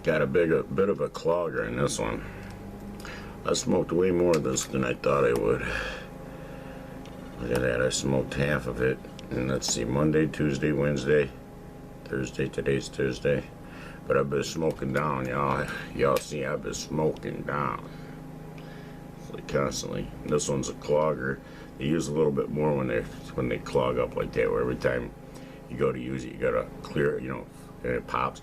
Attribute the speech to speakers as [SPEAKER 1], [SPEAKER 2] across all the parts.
[SPEAKER 1] got a bit of a clogger in this one. I smoked way more of this than I thought I would. Look at that, I smoked half of it. And let's see, Monday, Tuesday, Wednesday, Thursday, today's Thursday. But I've been smoking down, y'all. Y'all see, I've been smoking down. Like constantly. And this one's a clogger. They use a little bit more when they clog up like that, where every time you go to use it, you gotta clear it, you know, and it pops.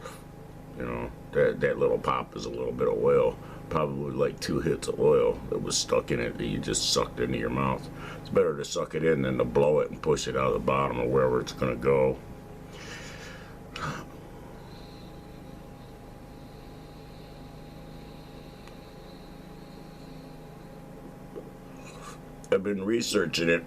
[SPEAKER 1] You know, that little pop is a little bit of oil. Probably like 2 hits of oil that was stuck in it that you just sucked into your mouth. It's better to suck it in than to blow it and push it out of the bottom or wherever it's gonna go. I've been researching it,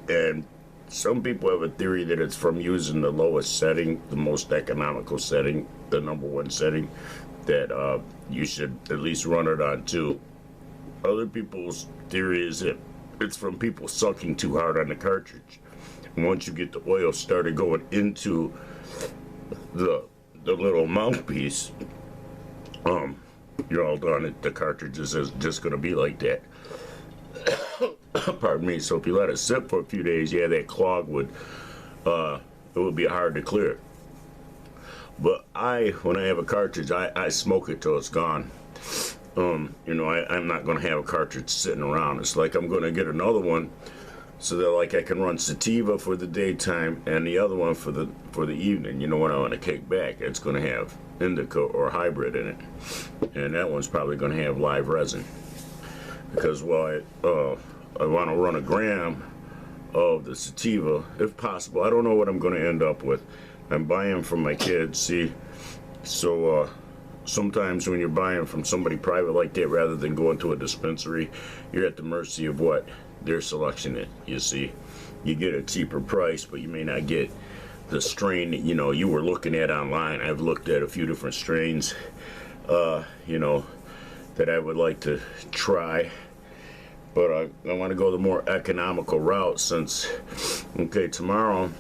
[SPEAKER 1] and some people have a theory that it's from using the lowest setting, the most economical setting, the #1 setting, that you should at least run it on 2. Other people's theory is that it's from people sucking too hard on the cartridge. And once you get the oil started going into the little mouthpiece, you're all done. The cartridge is just going to be like that. Pardon me. So if you let it sit for a few days, yeah, that clog would it would be hard to clear. But when I have a cartridge, I smoke it till it's gone. You know, I'm not going to have a cartridge sitting around. It's like I'm going to get another one so that like I can run sativa for the daytime and the other one for the evening. You know, when I want to kick back, it's going to have indica or hybrid in it, and that one's probably going to have live resin. Because I want to run a gram of the sativa if possible. I don't know what I'm going to end up with. I'm buying from my kids, see. So sometimes when you're buying from somebody private like that, rather than going to a dispensary, you're at the mercy of what their selection is. You see, you get a cheaper price, but you may not get the strain that you know you were looking at online. I've looked at a few different strains, you know, that I would like to try. But I want to go the more economical route since, okay, tomorrow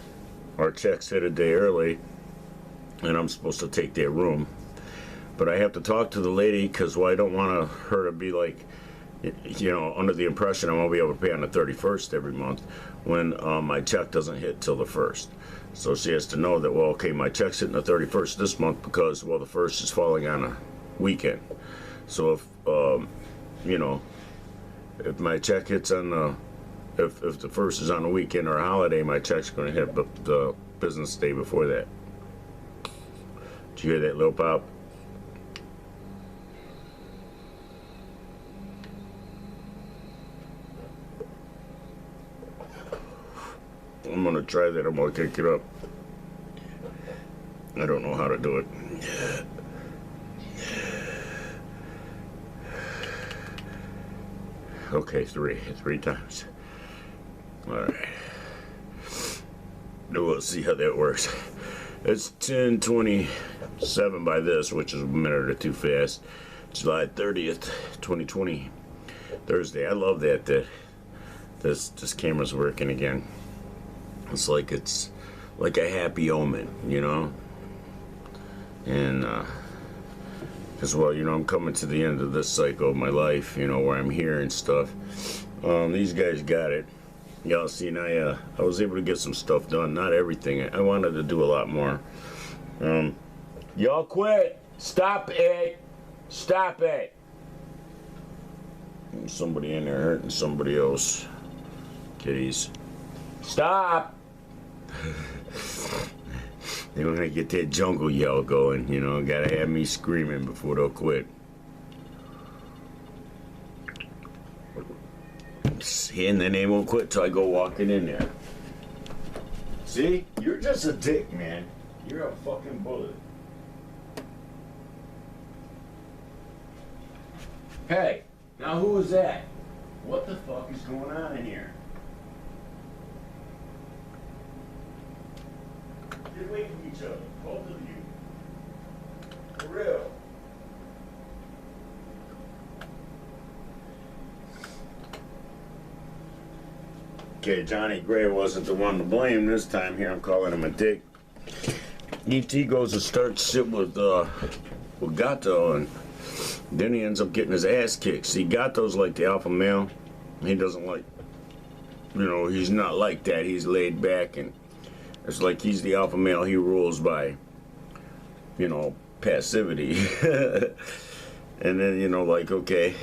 [SPEAKER 1] our checks hit a day early and I'm supposed to take that room. But I have to talk to the lady because, well, I don't want her to be like, you know, under the impression I won't be able to pay on the 31st every month when my check doesn't hit till the 1st. So she has to know that, well, okay, my check's hitting the 31st this month because, well, the 1st is falling on a weekend. So if, you know, if my check hits on the, if the 1st is on a weekend or a holiday, my check's going to hit the business day before that. Did you hear that, Lil Pop? I'm going to try that. I'm going to kick it up. I don't know how to do it. Okay, three times. All right. We'll see how that works. It's 10:27 by this, which is a minute or two fast. July 30th, 2020, Thursday. I love that this camera's working again. It's like a happy omen, you know. And as well, you know, I'm coming to the end of this cycle of my life, you know, where I'm here and stuff. These guys got it. Y'all seen, I was able to get some stuff done. Not everything. I wanted to do a lot more. Y'all quit. Stop it. Stop it. There's somebody in there hurting somebody else. Kitties. Stop. They want to get that jungle yell going, you know. Gotta have me screaming before they'll quit. See, and then they won't quit till I go walking in there. See? You're just a dick, man. You're a fucking bullet. Hey, now who is that? What the fuck is going on in here? Get away from each other, both of you. For real. Okay, Johnny Gray wasn't the one to blame this time. Here I'm calling him a dick. E.T. goes to start shit with with Gato, and then he ends up getting his ass kicked. See, Gato's like the alpha male. He doesn't like, he's not like that. He's laid back, and it's like he's the alpha male. He rules by, passivity. And then, like, okay,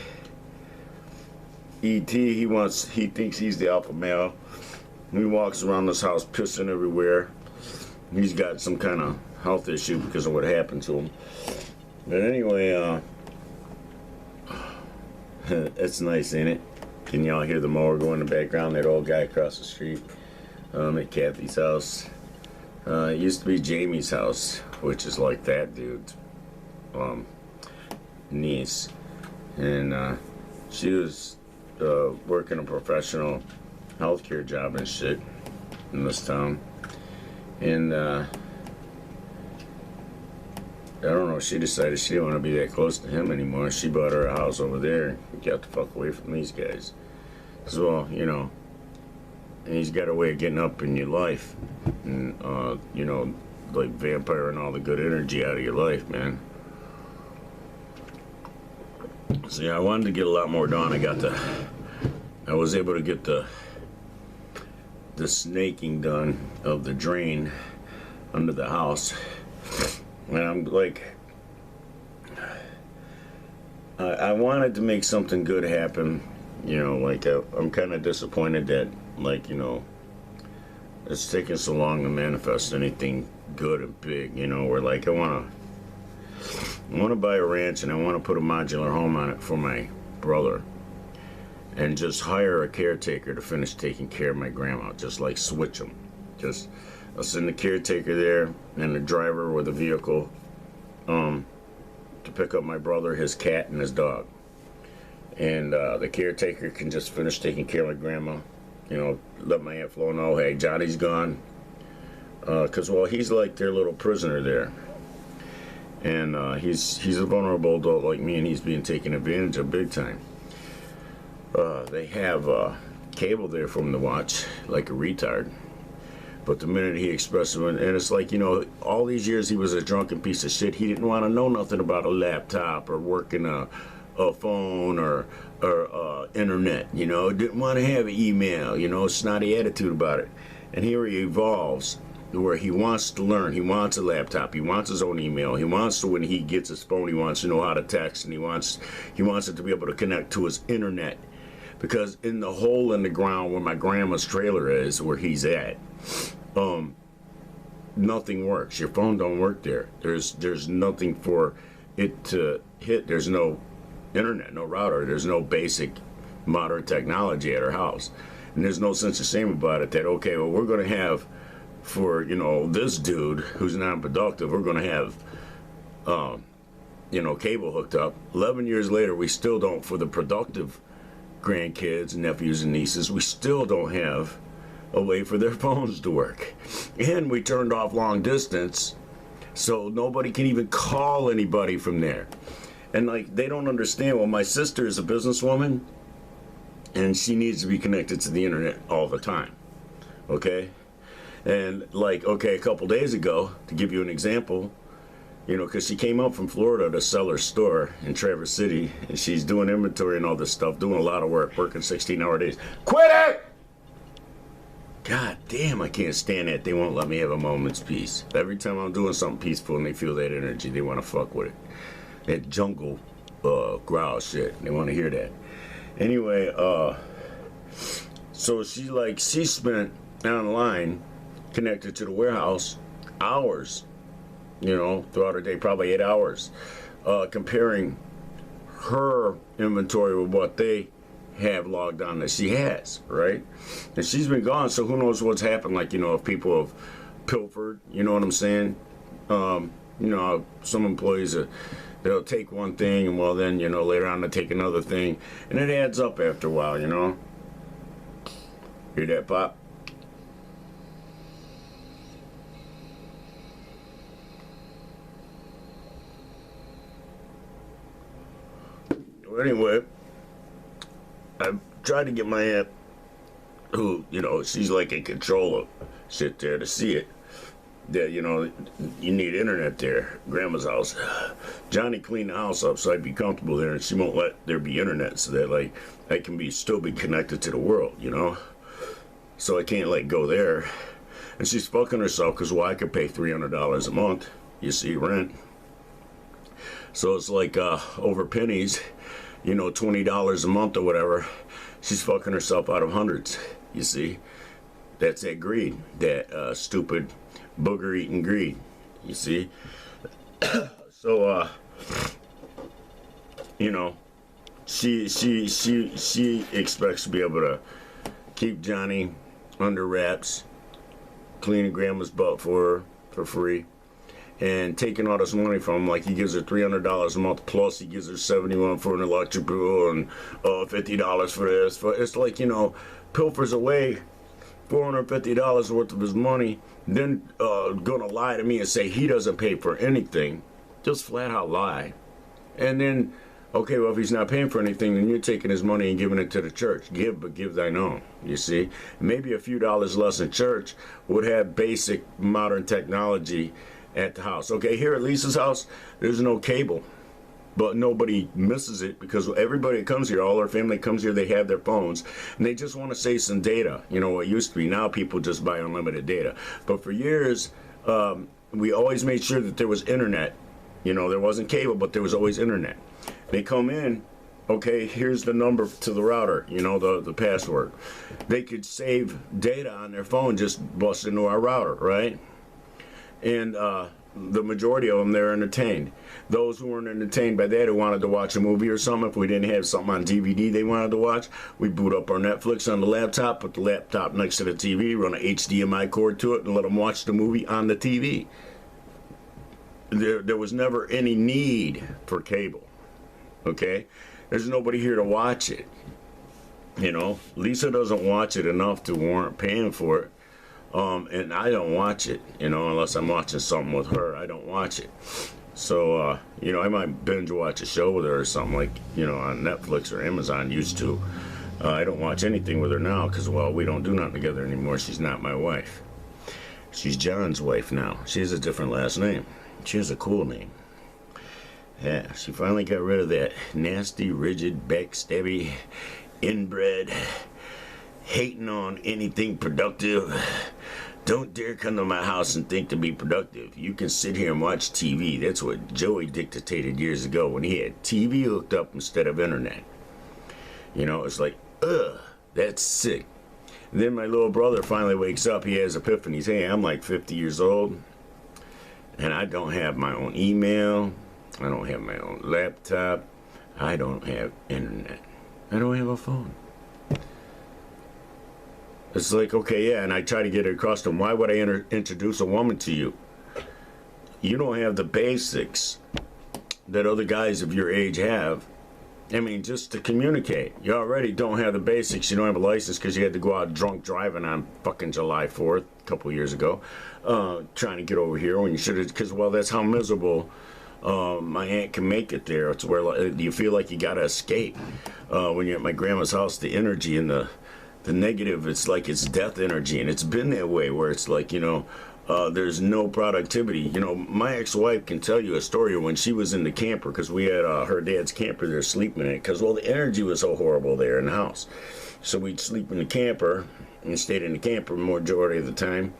[SPEAKER 1] E.T., he thinks he's the alpha male. He walks around this house pissing everywhere. He's got some kind of health issue because of what happened to him. But anyway, it's nice, ain't it? Can y'all hear the mower go in the background? That old guy across the street. At Kathy's house. It used to be Jamie's house, which is like that dude's niece. And she was working a professional healthcare job and shit in this town. And I don't know, she decided she didn't want to be that close to him anymore. She bought her a house over there and got the fuck away from these guys. So, and he's got a way of getting up in your life. And, like vampire and all the good energy out of your life, man. So, yeah, I wanted to get a lot more done. I was able to get the snaking done of the drain under the house. And I'm like, I wanted to make something good happen, I'm kind of disappointed that, it's taking so long to manifest anything good and big, where like I want to buy a ranch and I want to put a modular home on it for my brother and just hire a caretaker to finish taking care of my grandma, just like switch them. Just I'll send the caretaker there and the driver with a vehicle to pick up my brother, his cat, and his dog. And the caretaker can just finish taking care of my grandma. Let my Aunt Flo know, hey, Johnny's gone. Because, he's like their little prisoner there. And he's a vulnerable adult like me, and he's being taken advantage of big time. They have cable there for him to watch, like a retard. But the minute he expressed it, and it's like, all these years he was a drunken piece of shit. He didn't want to know nothing about a laptop or working a phone or internet, didn't want to have email, snotty attitude about it. And here he evolves where he wants to learn. He wants a laptop. He wants his own email. He wants to, when he gets his phone, he wants to know how to text, and he wants it to be able to connect to his internet. Because in the hole in the ground where my grandma's trailer is, where he's at, nothing works. Your phone don't work there. There's nothing for it to hit. There's no internet, no router. There's no basic modern technology at our house. And there's no sense of shame about it that, okay, well, we're going to have for, this dude who's non-productive, we're going to have, cable hooked up. 11 years later, we still don't, for the productive grandkids, nephews, and nieces, we still don't have a way for their phones to work. And we turned off long distance, so nobody can even call anybody from there. And they don't understand. Well, my sister is a businesswoman, and she needs to be connected to the internet all the time. Okay? And a couple days ago, to give you an example, because she came up from Florida to sell her store in Traverse City, and she's doing inventory and all this stuff, doing a lot of work, working 16-hour days. Quit it! God damn, I can't stand that. They won't let me have a moment's peace. Every time I'm doing something peaceful and they feel that energy, they want to fuck with it. That jungle growl shit. They want to hear that. Anyway, so she spent online connected to the warehouse hours, throughout her day, probably 8 hours, comparing her inventory with what they have logged on that she has, right? And she's been gone, so who knows what's happened, if people have pilfered, you know what I'm saying? Some employees, they'll take one thing, and then, later on they'll take another thing, and it adds up after a while, Hear that, Pop? Well, anyway, I tried to get my aunt, who, she's like in control of shit there, to see it. that, you know, you need internet there. Grandma's house. Johnny cleaned the house up so I'd be comfortable there, and she won't let there be internet so that, like, I can still be connected to the world, you know? So I can't, like, go there. And she's fucking herself because, well, I could pay $300 a month, you see, rent. So it's like over pennies, you know, $20 a month or whatever. She's fucking herself out of hundreds, you see. That's that greed, that stupid booger-eating greed, you see. So, you know, she expects to be able to keep Johnny under wraps, cleaning grandma's butt for her for free, and taking all this money from him. Like, he gives her $300 a month, plus he gives her $71 for an electric bill and $50 for this. It's like, you know, pilfers away $450 worth of his money, then gonna lie to me and say he doesn't pay for anything. Just flat out lie. And then, okay, well, if he's not paying for anything, then you're taking his money and giving it to the church. Give, but give thine own, you see. Maybe a few dollars less in church would have basic modern technology at the house. Okay, here at Lisa's house, there's no cable. But nobody misses it because everybody that comes here, all our family comes here, they have their phones, and they just want to save some data. You know, what used to be, now people just buy unlimited data. But for years, we always made sure that there was internet. You know, there wasn't cable, but there was always internet. They come in, okay, here's the number to the router, you know, the password. They could save data on their phone, just bust into our router, right? And the majority of them, they're entertained. Those who weren't entertained by that, who wanted to watch a movie or something, if we didn't have something on DVD they wanted to watch, we boot up our Netflix on the laptop, put the laptop next to the TV, run an HDMI cord to it, and let them watch the movie on the TV. There was never any need for cable, okay? There's nobody here to watch it, you know? Lisa doesn't watch it enough to warrant paying for it. And I don't watch it, you know, unless I'm watching something with her. I don't watch it. So, you know, I might binge watch a show with her or something, like, you know, on Netflix or Amazon, used to. I don't watch anything with her now because, well, we don't do nothing together anymore. She's not my wife. She's John's wife now. She has a different last name. She has a cool name. Yeah, she finally got rid of that nasty, rigid, backstabby, inbred, hating on anything productive. Don't dare come to my house and think to be productive. You can sit here and watch TV. That's what Joey dictated years ago when he had TV hooked up instead of internet. You know, it's like, ugh, that's sick. And then my little brother finally wakes up. He has epiphanies. Hey, I'm like 50 years old, and I don't have my own email. I don't have my own laptop. I don't have internet. I don't have a phone. It's like, okay, yeah, and I try to get it across to him. Why would I introduce a woman to you? You don't have the basics that other guys of your age have. I mean, just to communicate. You already don't have the basics. You don't have a license because you had to go out drunk driving on fucking July 4th a couple years ago, trying to get over here when you should have, because, well, that's how miserable my aunt can make it there. It's where you feel like you got to escape. When you're at my grandma's house, the energy and the negative, it's like it's death energy, and it's been that way where it's like, you know, there's no productivity. You know, my ex-wife can tell you a story when she was in the camper, because we had her dad's camper there sleeping in it, because, well, the energy was so horrible there in the house. So we'd sleep in the camper and stayed in the camper majority of the time.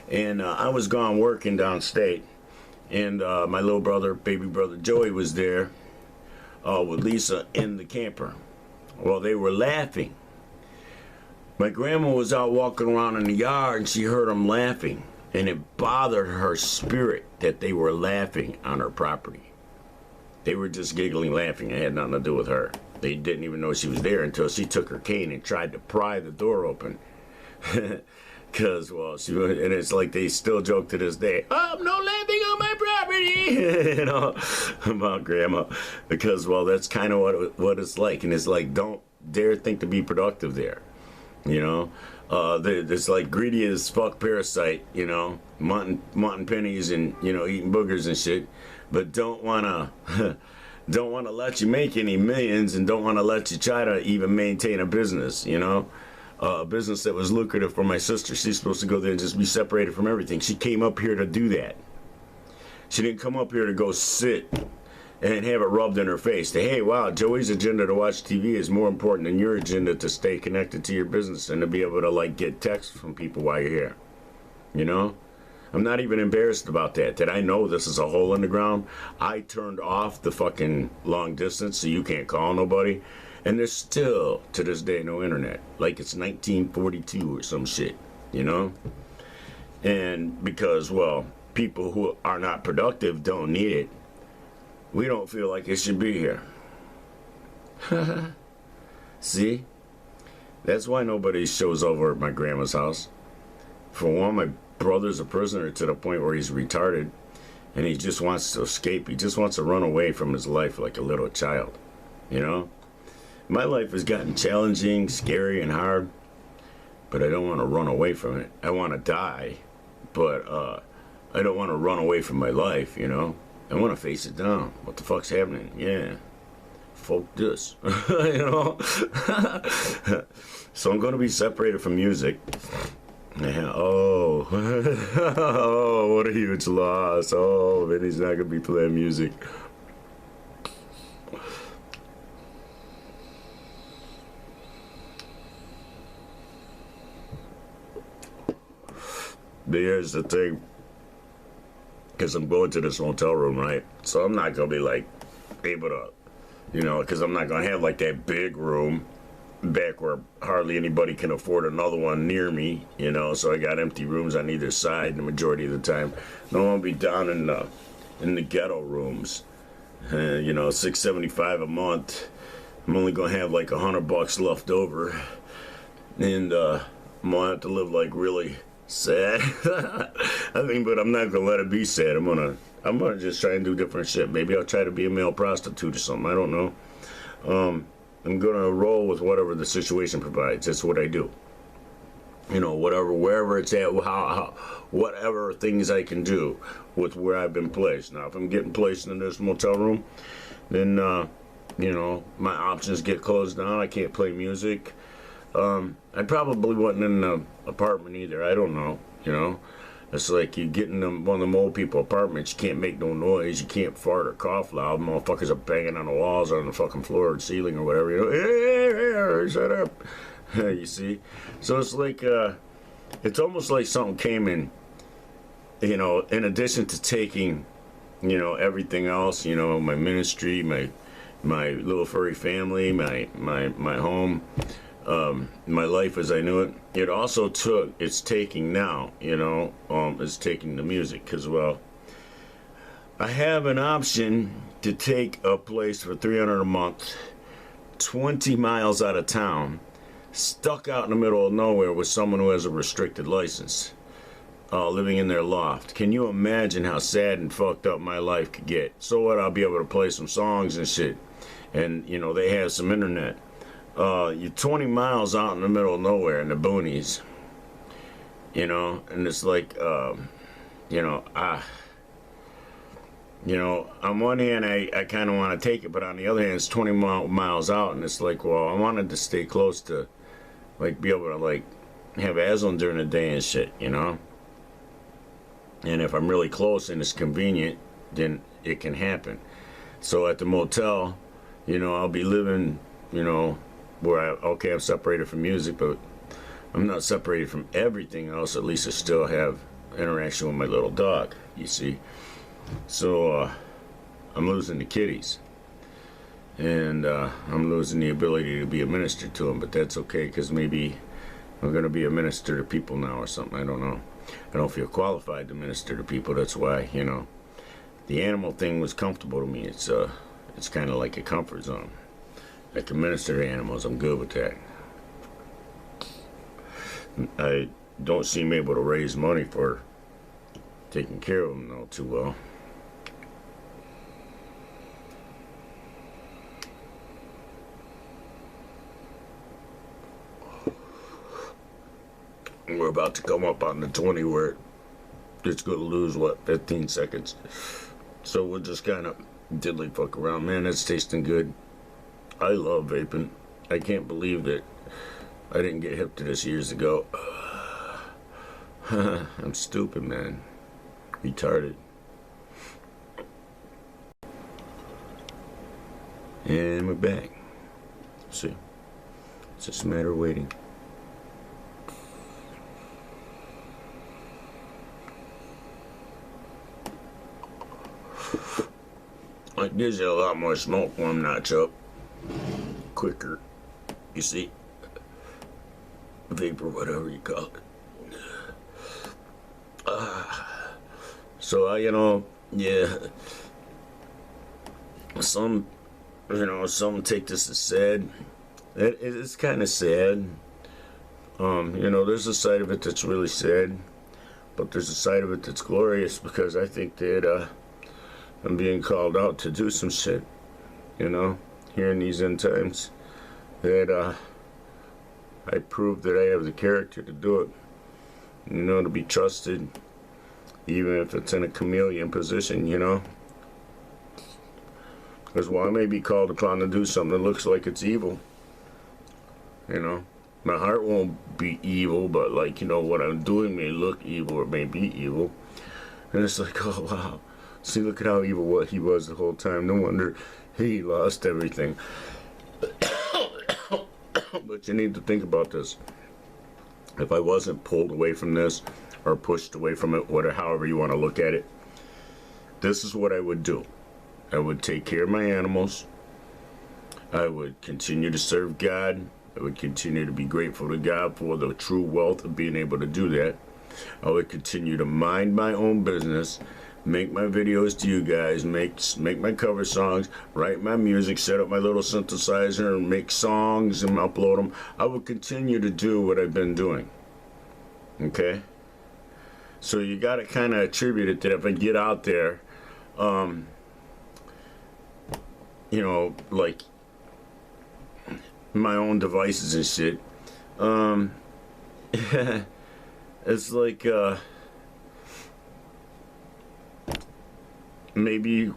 [SPEAKER 1] And I was gone working downstate, and my little brother, baby brother Joey, was there with Lisa in the camper. Well, they were laughing. My grandma was out walking around in the yard, and she heard them laughing, and it bothered her spirit that they were laughing on her property. They were just giggling, laughing. It had nothing to do with her. They didn't even know she was there until she took her cane and tried to pry the door open. Because, well, and it's like they still joke to this day, oh, no laughing on my property, you know, about grandma. Because, well, that's kind of what it's like. And it's like, don't dare think to be productive there. You know, there's like greedy as fuck parasite, you know, wanting pennies and, you know, eating boogers and shit, but don't wanna let you make any millions, and don't wanna let you try to even maintain a business, you know. a business that was lucrative for my sister. She's supposed to go there and just be separated from everything. She came up here to do that. She didn't come up here to go sit and have it rubbed in her face that, hey, wow, Joey's agenda to watch TV is more important than your agenda to stay connected to your business and to be able to, like, get texts from people while you're here. You know? I'm not even embarrassed about that. That I know this is a hole in the ground. I turned off the fucking long distance so you can't call nobody. And there's still, to this day, no internet. Like it's 1942 or some shit, you know? And because, well, people who are not productive don't need it, we don't feel like it should be here. See? That's why nobody shows over at my grandma's house. For one, my brother's a prisoner to the point where he's retarded, and he just wants to escape. He just wants to run away from his life like a little child, you know? My life has gotten challenging, scary, and hard, but I don't want to run away from it. I want to die, but I don't want to run away from my life, you know? I want to face it down. What the fuck's happening? Yeah. Fuck this. You know? So I'm going to be separated from music. Yeah. Oh. Oh, what a huge loss. Oh, Vinny's not going to be playing music. But here's the thing. Because I'm going to this hotel room, right? So I'm not going to be, like, able to, you know, because I'm not going to have, like, that big room back where hardly anybody can afford another one near me, you know? So I got empty rooms on either side the majority of the time. I don't want to be down in the ghetto rooms. You know, $675 a month. I'm only going to have, like, $100 left over. And I'm going to have to live, like, really sad. I mean, but I'm not gonna let it be sad. I'm gonna just try and do different shit. Maybe I'll try to be a male prostitute or something. I don't know. I'm gonna roll with whatever the situation provides. That's what I do. You know, whatever, wherever it's at, whatever things I can do with where I've been placed. Now, if I'm getting placed in this motel room, then you know, my options get closed down. I can't play music. I probably wasn't in an apartment either. I don't know, you know. It's like you get in one of them old people apartments, you can't make no noise, you can't fart or cough loud. Motherfuckers are banging on the walls or on the fucking floor or ceiling or whatever. You know, hey, shut up. You see? So it's like, it's almost like something came in, you know, in addition to taking, you know, everything else, you know, my ministry, my little furry family, my home, my life as I knew it. It also it's taking now, you know, it's taking the music, because, well, I have an option to take a place for $300 a month, 20 miles out of town, stuck out in the middle of nowhere with someone who has a restricted license, living in their loft. Can you imagine how sad and fucked up my life could get? So what, I'll be able to play some songs and shit, and, you know, they have some internet. You're 20 miles out in the middle of nowhere in the boonies, you know, and it's like, you know, on one hand, I kind of want to take it, but on the other hand, it's 20 miles out, and it's like, well, I wanted to stay close to, like, be able to, like, have Aslan during the day and shit, you know, and if I'm really close and it's convenient, then it can happen. So at the motel, you know, I'll be living, you know, where I'm separated from music, but I'm not separated from everything else. At least I still have interaction with my little dog, you see. So I'm losing the kitties, and I'm losing the ability to be a minister to them, but that's okay, because maybe I'm going to be a minister to people now or something. I don't know. I don't feel qualified to minister to people. That's why, you know, the animal thing was comfortable to me. It's kind of like a comfort zone. I can minister to animals. I'm good with that. I don't seem able to raise money for taking care of them, though, too well. We're about to come up on the 20 where it's going to lose, what, 15 seconds. So we'll just kind of diddly fuck around. Man, that's tasting good. I love vaping. I can't believe that I didn't get hip to this years ago. I'm stupid, man. Retarded. And we're back. See, it's just a matter of waiting. It gives you a lot more smoke when I'm not up. Quicker, you see. Vapor, whatever you call it. So, you know, yeah. Some take this as sad. It's kind of sad. You know, there's a side of it that's really sad, but there's a side of it that's glorious, because I think that I'm being called out to do some shit. You know, here in these end times, that I proved that I have the character to do it. You know, to be trusted, even if it's in a chameleon position. You know. Because while I may be called upon to do something that looks like it's evil, you know, my heart won't be evil, but, like, you know, what I'm doing may look evil or may be evil. And it's like, oh, wow. See, look at how evil what he was the whole time. No wonder he lost everything. But you need to think about this. If I wasn't pulled away from this, or pushed away from it, whatever, however you want to look at it, this is what I would do. I would take care of my animals. I would continue to serve God. I would continue to be grateful to God for the true wealth of being able to do that. I would continue to mind my own business, make my videos to you guys, make my cover songs, write my music, set up my little synthesizer, and make songs and upload them. I would continue to do what I've been doing. Okay? So you got to kind of attribute it that if I get out there, you know, like my own devices and shit, it's like, maybe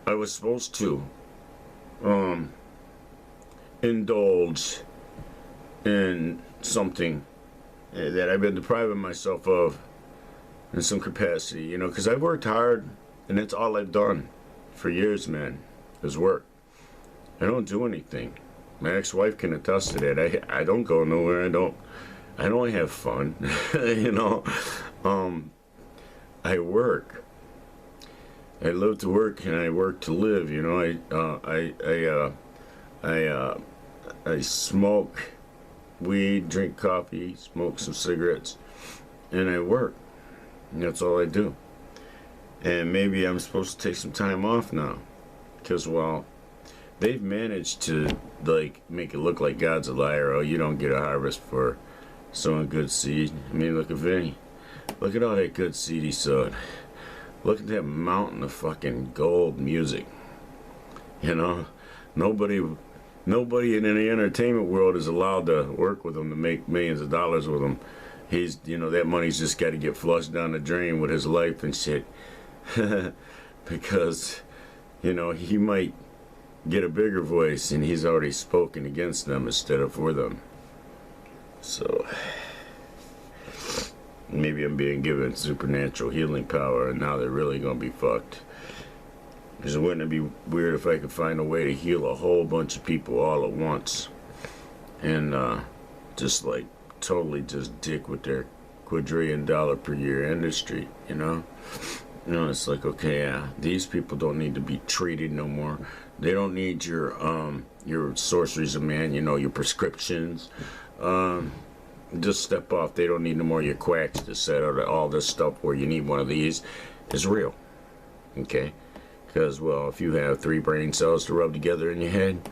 [SPEAKER 1] I was supposed to, indulge in something that I've been depriving myself of in some capacity, you know, because I've worked hard, and that's all I've done for years, man. Is work. I don't do anything. My ex-wife can attest to that. I don't go nowhere. I don't have fun. You know. I work. I live to work, and I work to live. You know. I smoke weed, drink coffee, smoke some cigarettes, and I work. And that's all I do. And maybe I'm supposed to take some time off now. Because, well, they've managed to, like, make it look like God's a liar. Oh, you don't get a harvest for sowing good seed. I mean, look at Vini. Look at all that good seed he sowed. Look at that mountain of fucking gold music. You know, nobody in the entertainment world is allowed to work with him to make millions of dollars with him. He's, you know, that money's just got to get flushed down the drain with his life and shit. Because, you know, he might get a bigger voice, and he's already spoken against them instead of for them. So maybe I'm being given supernatural healing power, and now they're really gonna be fucked. Because wouldn't it be weird if I could find a way to heal a whole bunch of people all at once, and just like totally just dick with their $250 per year industry, you know? You know, it's like, okay, yeah, these people don't need to be treated no more. They don't need your sorceries of man, you know, your prescriptions. Just step off. They don't need no more your quacks to set out all this stuff where you need one of these. Is real. Okay? Because, well, if you have 3 brain cells to rub together in your head,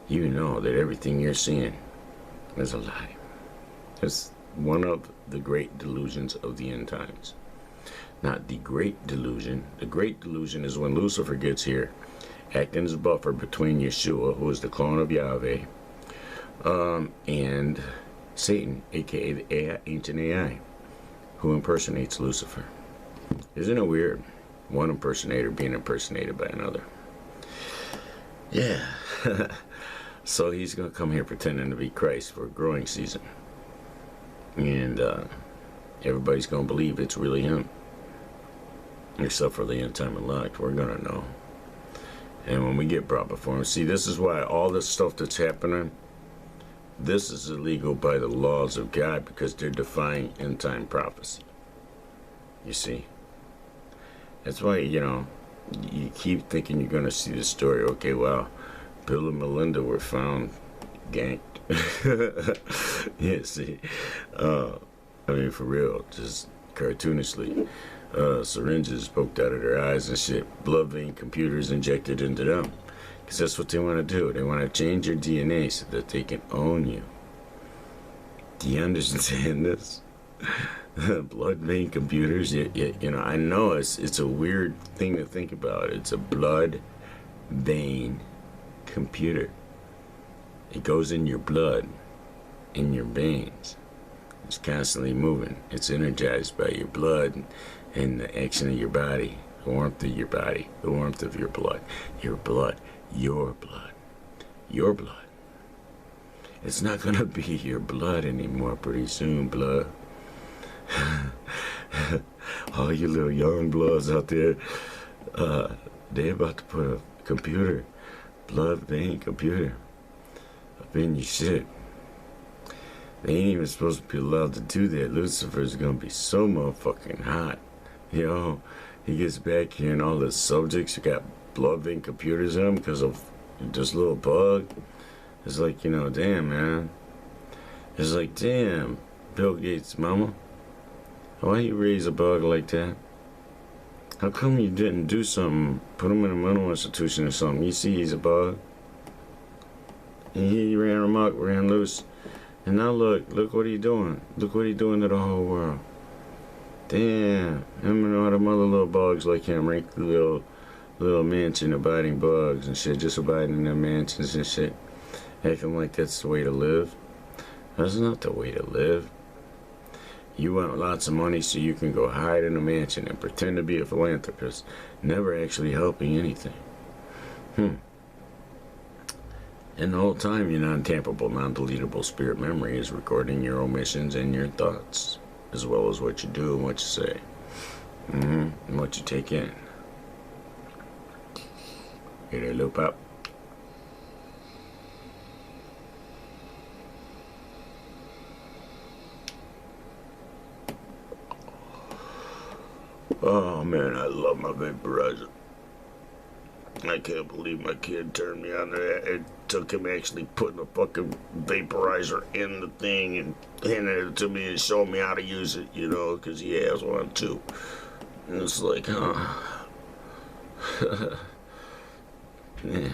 [SPEAKER 1] you know that everything you're seeing is a lie. It's one of the great delusions of the end times. Not the great delusion. The great delusion is when Lucifer gets here, acting as a buffer between Yeshua, who is the clone of Yahweh, and Satan, aka the ancient AI, who impersonates Lucifer. Isn't it weird? One impersonator being impersonated by another. Yeah. So he's going to come here pretending to be Christ for a growing season. And everybody's going to believe it's really him. Except for the end time elect. We're going to know. And when we get brought before him, see, this is why all this stuff that's happening, this is illegal by the laws of God, because they're defying end time prophecy. You see? That's why, you know, you keep thinking you're going to see the story. Okay, well, Bill and Melinda were found ganked. Yeah, see? I mean, for real, just cartoonishly. Syringes poked out of their eyes and shit. Blood vein computers injected into them. Because that's what they want to do. They want to change your DNA so that they can own you. Do you understand this? Blood vein computers, you know, I know it's a weird thing to think about. It's a blood vein computer. It goes in your blood, in your veins. It's constantly moving. It's energized by your blood and the action of your body, the warmth of your body, the warmth of your blood, your blood, your blood, your blood. It's not gonna be your blood anymore pretty soon, blood. All you little young bloods out there, they about to put a computer, blood vein computer, up in your shit. They ain't even supposed to be allowed to do that. Lucifer's gonna be so motherfucking hot. You know, he gets back here and all the subjects got blood vein computers in them because of this little bug. It's like, you know, damn, man. It's like, damn, Bill Gates' mama. Why you raise a bug like that? How come you didn't do something? Put him in a mental institution or something. You see he's a bug. And he ran amok, ran loose. And now look what he doing. Look what he doing to the whole world. Damn. Him and all them other little bugs like him, right? Little mansion abiding bugs and shit. Just abiding in their mansions and shit. Acting like that's the way to live. That's not the way to live. You want lots of money so you can go hide in a mansion and pretend to be a philanthropist, never actually helping anything. And the whole time your non-tampable, non-deletable spirit memory is recording your omissions and your thoughts, as well as what you do and what you say, and what you take in. Hear that little pop? Oh man, I love my vaporizer. I can't believe my kid turned me on to that. It took him actually putting a fucking vaporizer in the thing and handing it to me and showing me how to use it, you know, because he has one too. And it's like, huh. Yeah.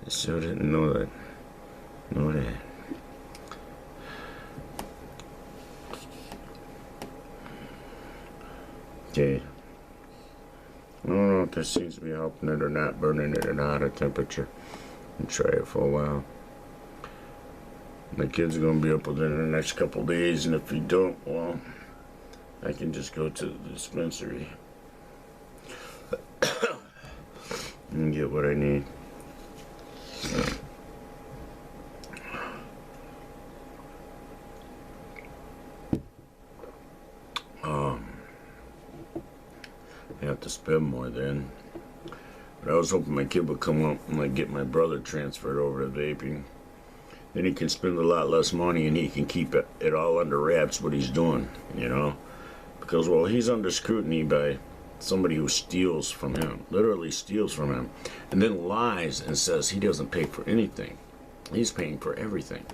[SPEAKER 1] I sure didn't know that. Okay. I don't know if this seems to be helping it or not, burning it at a hotter temperature. And try it for a while. My kid's gonna be up within the next couple days, and if he don't, well, I can just go to the dispensary and get what I need. I have to spend more then. But I was hoping my kid would come up and like get my brother transferred over to vaping. Then he can spend a lot less money and he can keep it all under wraps what he's doing, you know? Because, well, he's under scrutiny by somebody who steals from him, literally steals from him, and then lies and says he doesn't pay for anything. He's paying for everything.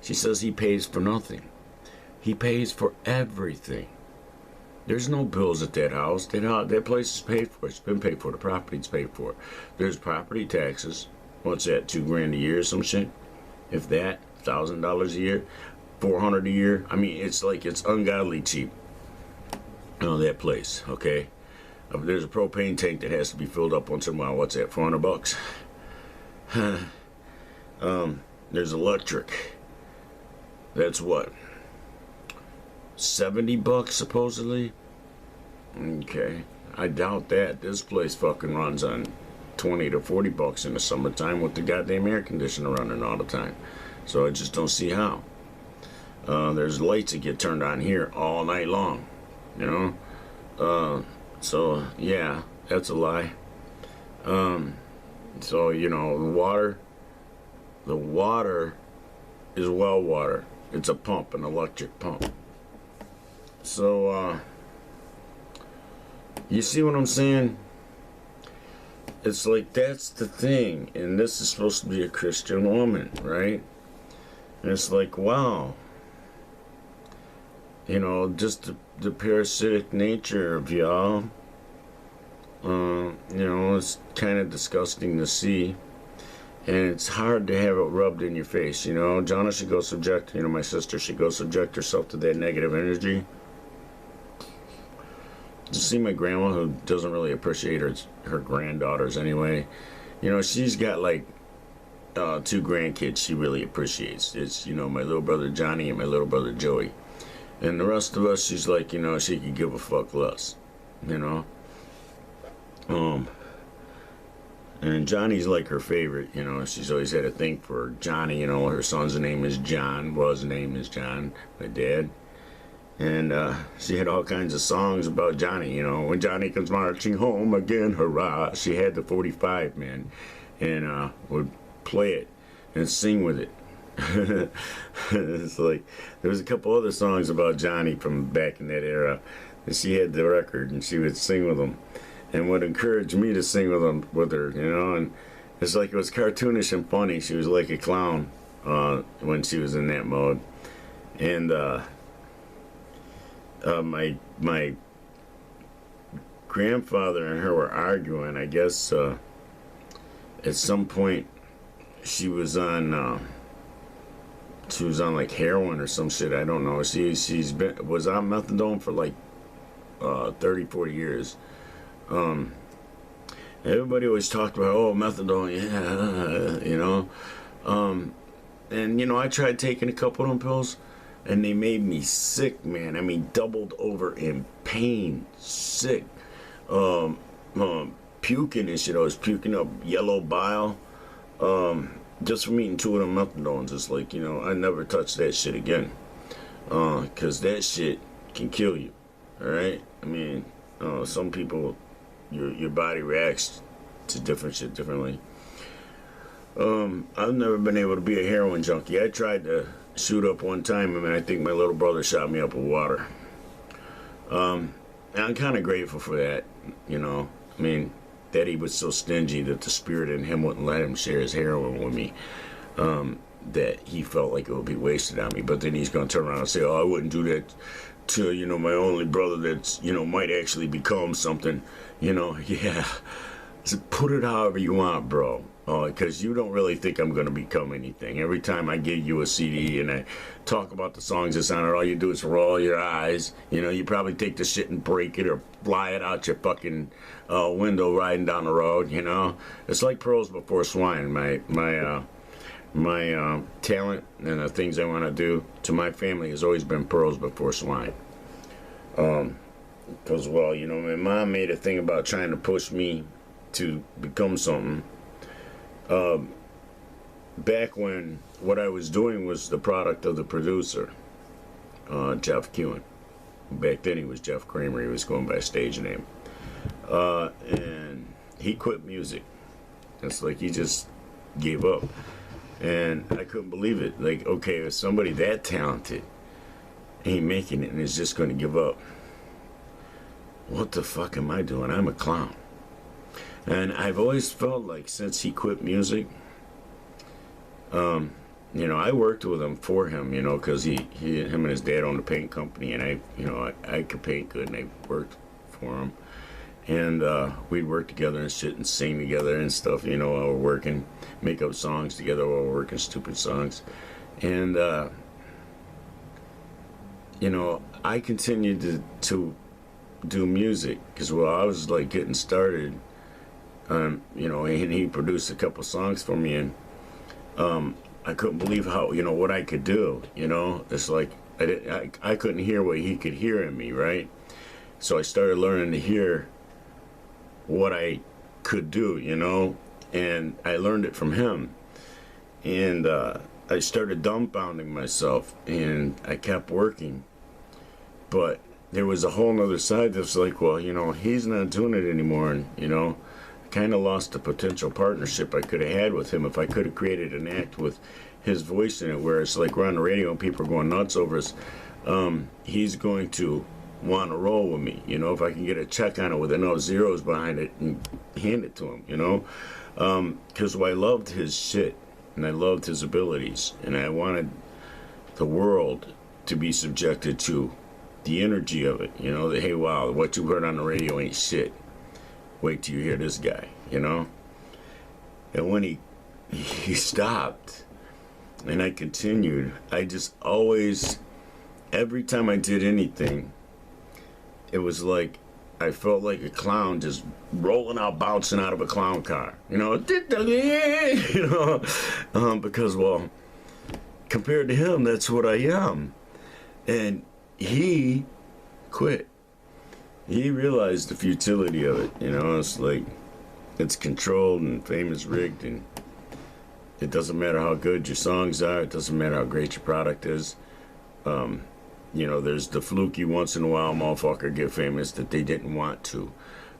[SPEAKER 1] She says he pays for nothing. He pays for everything. There's no bills at that house. That place is paid for. It's been paid for. The property's paid for. There's property taxes. What's that? $2,000 a year or some shit? If that, $1,000 a year, $400 a year. I mean, it's like it's ungodly cheap. Oh, that place. Okay. There's a propane tank that has to be filled up once in a while. What's that? $400? There's electric. That's what? $70 supposedly? Okay. I doubt that. This place fucking runs on $20 to $40 in the summertime with the goddamn air conditioner running all the time. So I just don't see how. There's lights that get turned on here all night long, you know. So yeah, that's a lie. So you know, the water is well water. It's a pump, an electric pump. So you see what I'm saying? It's like, that's the thing, and this is supposed to be a Christian woman, right? And it's like, wow. You know, just the parasitic nature of y'all. You know, it's kind of disgusting to see. And it's hard to have it rubbed in your face, you know. Jonna should go subject, you know, my sister should go subject herself to that negative energy. To see my grandma, who doesn't really appreciate her granddaughters anyway. You know, she's got like 2 grandkids she really appreciates. It's, you know, my little brother Johnny and my little brother Joey. And the rest of us, she's like, you know, she could give a fuck less, you know. And Johnny's like her favorite, you know. She's always had a thing for Johnny, you know. Her son's name is John. Well, his name is John, my dad. And she had all kinds of songs about Johnny, you know. When Johnny comes marching home again, hurrah. She had the 45, man. And would play it and sing with it. It's like, there was a couple other songs about Johnny from back in that era. And she had the record and she would sing with them. And would encourage me to sing with her, you know. And it's like, it was cartoonish and funny. She was like a clown when she was in that mode. And my grandfather and her were arguing. I guess at some point she was on like heroin or some shit. I don't know. Was on methadone for like 30, 40 years. Everybody always talked about, oh, methadone, yeah, you know. And, you know, I tried taking a couple of them pills, and they made me sick, man. I mean, doubled over in pain, sick. Puking and shit. I was puking up yellow bile, just from eating 2 of them methadones. It's like, you know, I never touch that shit again, because that shit can kill you, all right? I mean, some people... Your body reacts to different shit differently. I've never been able to be a heroin junkie. I tried to shoot up one time, and I think my little brother shot me up with water. And I'm kind of grateful for that, you know. I mean, that he was so stingy that the spirit in him wouldn't let him share his heroin with me. That he felt like it would be wasted on me. But then he's going to turn around and say, oh, I wouldn't do that to, you know, my only brother that's, you know, might actually become something. You know, yeah. So put it however you want, bro. Because you don't really think I'm going to become anything. Every time I give you a CD and I talk about the songs that's on it, all you do is roll your eyes. You know, you probably take the shit and break it or fly it out your fucking window riding down the road, you know. It's like pearls before swine. My talent and the things I want to do to my family has always been pearls before swine. Because, well, you know, my mom made a thing about trying to push me to become something. Back when what I was doing was the product of the producer, Jeff Kewen. Back then he was Jeff Kramer. He was going by a stage name. And he quit music. It's like he just gave up. And I couldn't believe it. Like, okay, if somebody that talented ain't making it and is just going to give up, what the fuck am I doing? I'm a clown. And I've always felt like since he quit music, you know, I worked with him for him, you know, because him and his dad owned a paint company, and I could paint good, and I worked for him. And we'd work together and shit and sing together and stuff, you know, while we're working, make up songs together while we're working stupid songs. And, you know, I continued to do music because, well, I was like getting started, you know, and he produced a couple songs for me, and I couldn't believe how, you know, what I could do, you know. It's like I couldn't hear what he could hear in me, right? So I started learning to hear what I could do, you know, and I learned it from him. And I started dumbfounding myself, and I kept working. But there was a whole nother side that's like, well, you know, he's not doing it anymore, and, you know, I kind of lost the potential partnership I could have had with him if I could have created an act with his voice in it, where it's like we're on the radio and people are going nuts over us. He's going to want to roll with me, you know, if I can get a check on it with enough zeros behind it and hand it to him, you know, because I loved his shit and I loved his abilities, and I wanted the world to be subjected to the energy of it, you know, that, hey, wow, what you heard on the radio ain't shit. Wait till you hear this guy, you know. And when he stopped and I continued, I just always, every time I did anything, it was like I felt like a clown just rolling out, bouncing out of a clown car, you know, you know, because, well, compared to him, that's what I am. And he quit. He realized the futility of it, you know. It's like, it's controlled and fame is rigged, and it doesn't matter how good your songs are, it doesn't matter how great your product is. You know, there's the fluky once in a while motherfucker get famous that they didn't want to.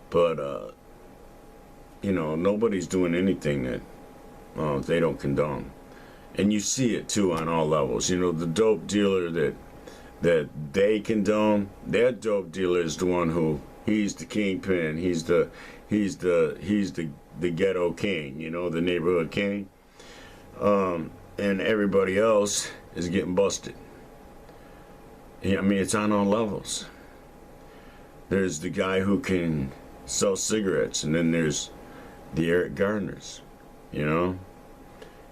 [SPEAKER 1] But, you know, nobody's doing anything that they don't condone. And you see it, too, on all levels. You know, the dope dealer that they condone, that dope dealer is the one who, he's the kingpin, he's the ghetto king, you know, the neighborhood king. And everybody else is getting busted. Yeah, I mean, it's on all levels. There's the guy who can sell cigarettes, and then there's the Eric Gardners, you know.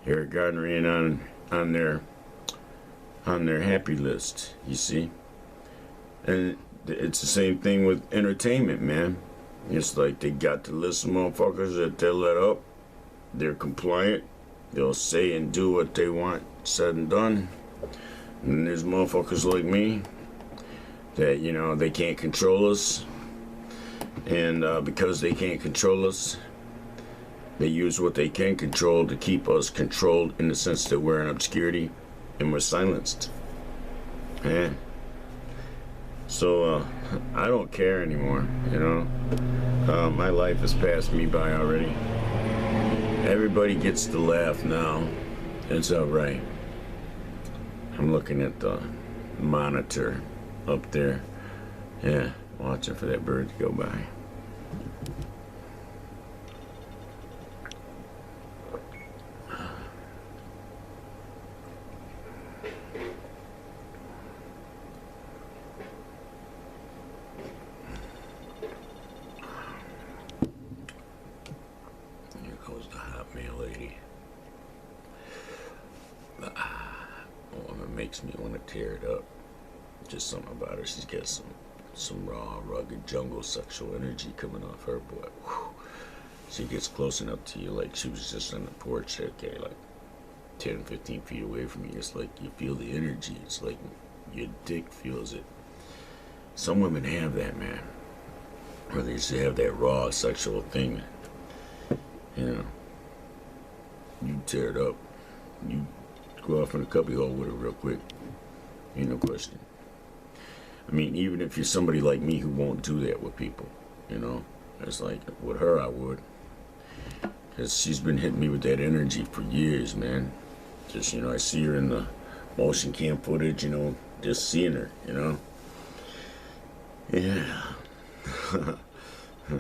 [SPEAKER 1] Eric Gardner ain't on their happy list, you see. And it's the same thing with entertainment, man. It's like they got the list of motherfuckers that they'll let up. They're compliant. They'll say and do what they want said and done. And there's motherfuckers like me that, you know, they can't control us. And because they can't control us, they use what they can control to keep us controlled, in the sense that we're in obscurity and we're silenced. Yeah. So I don't care anymore, you know. My life has passed me by already. Everybody gets to laugh now. It's all right. I'm looking at the monitor up there. Yeah, watching for that bird to go by. Here goes the hot mail lady. Woman makes me want to tear it up. Just something about her. She's got some raw, rugged jungle sexual energy coming off her, boy. Whew. She gets close enough to you like she was just on the porch, okay, like 10, 15 feet away from you. It's like you feel the energy. It's like your dick feels it. Some women have that, man. Or they just have that raw sexual thing. You know, you tear it up. You go off in a cubbyhole with it real quick. Ain't no question. I mean, even if you're somebody like me who won't do that with people, you know, it's like, with her I would. Because she's been hitting me with that energy for years, man. Just, you know, I see her in the motion cam footage, you know, just seeing her, you know. Yeah.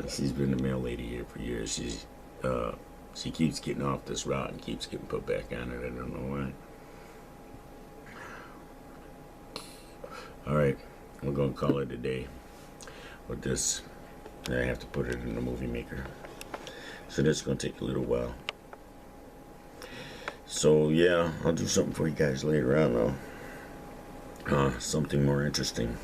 [SPEAKER 1] She's been the mail lady here for years. She keeps getting off this route and keeps getting put back on it. I don't know why. Alright, we're going to call it a day with this. I have to put it in the movie maker. So that's going to take a little while. So yeah, I'll do something for you guys later on though. Something more interesting.